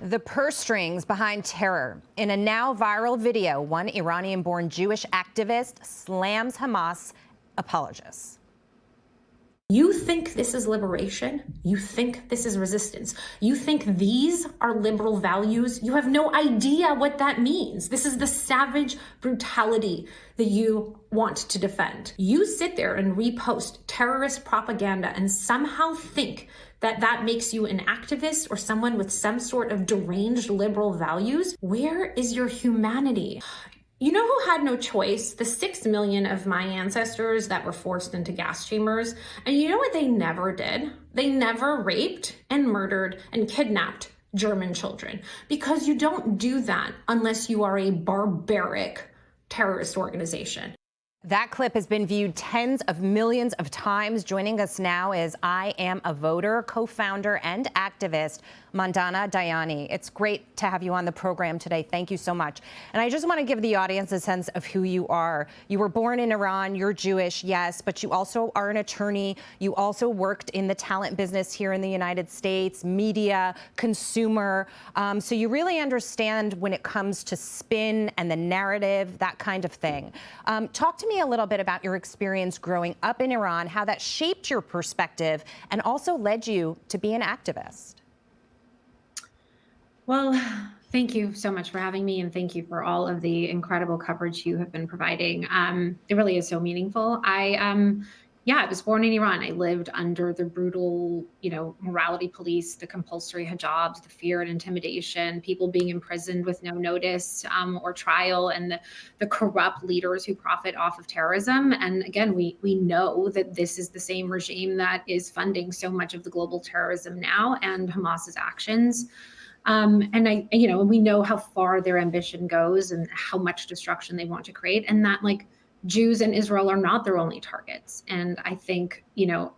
The purse strings behind terror. In a now viral video, one Iranian-born Jewish activist slams Hamas apologists. You think this is liberation? You think this is resistance? You think these are liberal values? You have no idea what that means. This is the savage brutality that you want to defend. You sit there and repost terrorist propaganda and somehow think that that makes you an activist or someone with some sort of deranged liberal values. Where is your humanity? You know who had no choice? The 6 million of my ancestors that were forced into gas chambers. And you know what they never did? They never raped and murdered and kidnapped German children, because you don't do that unless you are a barbaric terrorist organization. That clip has been viewed tens of millions of times. Joining us now is I Am a Voter co-founder and activist Mandana Dayani. It's great to have you on the program today. Thank you so much. And I just want to give the audience a sense of who you are. You were born in Iran. You're Jewish, yes, but you also are an attorney. You also worked in the talent business here in the United States, media, consumer. So you really understand when it comes to spin and the narrative, that kind of thing. Talk to me a little bit about your experience growing up in Iran, how that shaped your perspective and also led you to be an activist. Well, thank you so much for having me, and thank you for all of the incredible coverage you have been providing. It really is so meaningful. I was born in Iran. I lived under the brutal, morality police, the compulsory hijabs, the fear and intimidation, people being imprisoned with no notice or trial, and the corrupt leaders who profit off of terrorism. And again, we know that this is the same regime that is funding so much of the global terrorism now and Hamas's actions. We know how far their ambition goes and how much destruction they want to create, and that Jews and Israel are not their only targets. And I think,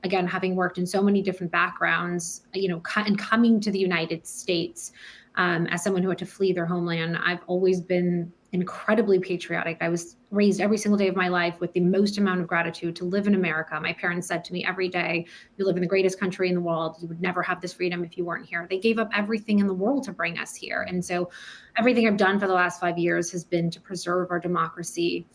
again, having worked in so many different backgrounds, and coming to the United States as someone who had to flee their homeland, I've always been incredibly patriotic. I was raised every single day of my life with the most amount of gratitude to live in America. My parents said to me every day, you live in the greatest country in the world. You would never have this freedom if you weren't here. They gave up everything in the world to bring us here. And so everything I've done for the last 5 years has been to preserve our democracy.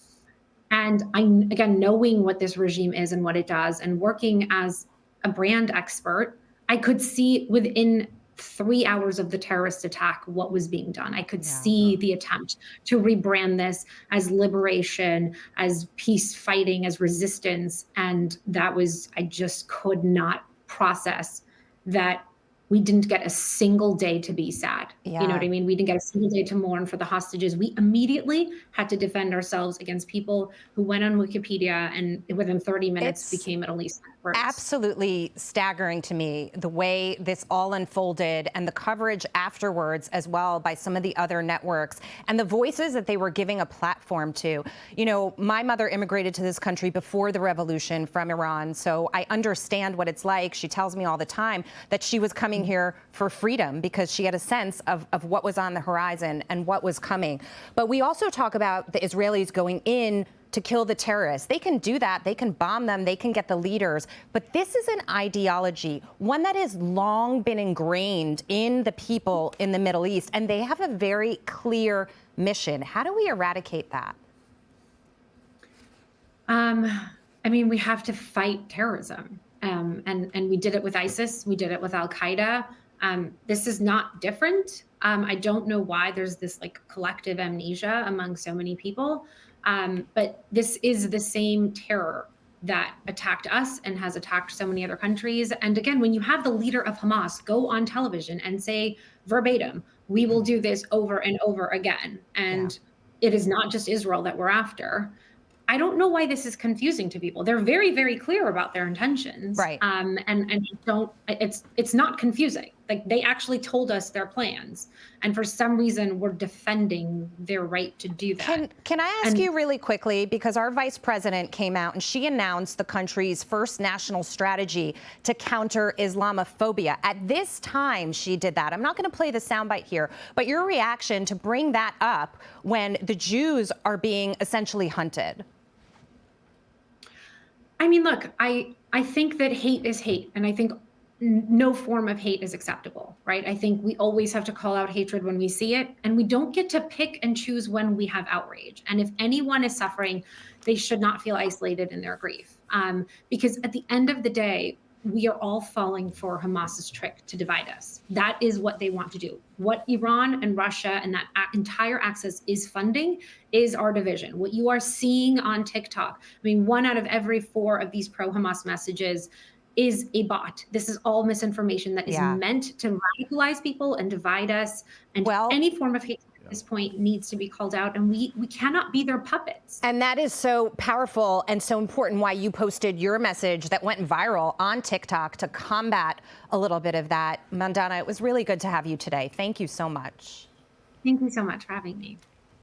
And again, knowing what this regime is and what it does, and working as a brand expert, I could see within 3 hours of the terrorist attack what was being done. I could see the attempt to rebrand this as liberation, as peace fighting, as resistance. And I just could not process that we didn't get a single day to be sad. Yeah. You know what I mean? We didn't get a single day to mourn for the hostages. We immediately had to defend ourselves against people who went on Wikipedia and within 30 minutes became Middle East experts. Absolutely staggering to me, the way this all unfolded and the coverage afterwards as well by some of the other networks and the voices that they were giving a platform to. My mother immigrated to this country before the revolution from Iran, so I understand what it's like. She tells me all the time that she was coming here for freedom because she had a sense of what was on the horizon and what was coming. But we also talk about the Israelis going in to kill the terrorists. They can do that. They can bomb them. They can get the leaders. But this is an ideology, one that has long been ingrained in the people in the Middle East, and they have a very clear mission. How do we eradicate that? We have to fight terrorism. And we did it with ISIS. We did it with Al-Qaeda. This is not different. I don't know why there's this collective amnesia among so many people. But this is the same terror that attacked us and has attacked so many other countries. And again, when you have the leader of Hamas go on television and say verbatim, we will do this over and over again, and it is not just Israel that we're after. I don't know why this is confusing to people. They're very, very clear about their intentions. Right. It's not confusing. They actually told us their plans. And for some reason, we're defending their right to do that. Can I ask you really quickly, because our vice president came out and she announced the country's first national strategy to counter Islamophobia. At this time, she did that. I'm not going to play the soundbite here, but your reaction to bring that up when the Jews are being essentially hunted. Look, I think that hate is hate. And I think no form of hate is acceptable, right? I think we always have to call out hatred when we see it, and we don't get to pick and choose when we have outrage. And if anyone is suffering, they should not feel isolated in their grief. Because at the end of the day, we are all falling for Hamas's trick to divide us. That is what they want to do. What Iran and Russia and that entire axis is funding is our division. What you are seeing on TikTok, I mean, 1 out of every 4 of these pro-Hamas messages is a bot. This is all misinformation that is meant to radicalize people and divide us. And any form of hate at this point needs to be called out, and we cannot be their puppets. And that is so powerful and so important why you posted your message that went viral on TikTok to combat a little bit of that. Mandana, it was really good to have you today. Thank you so much. Thank you so much for having me.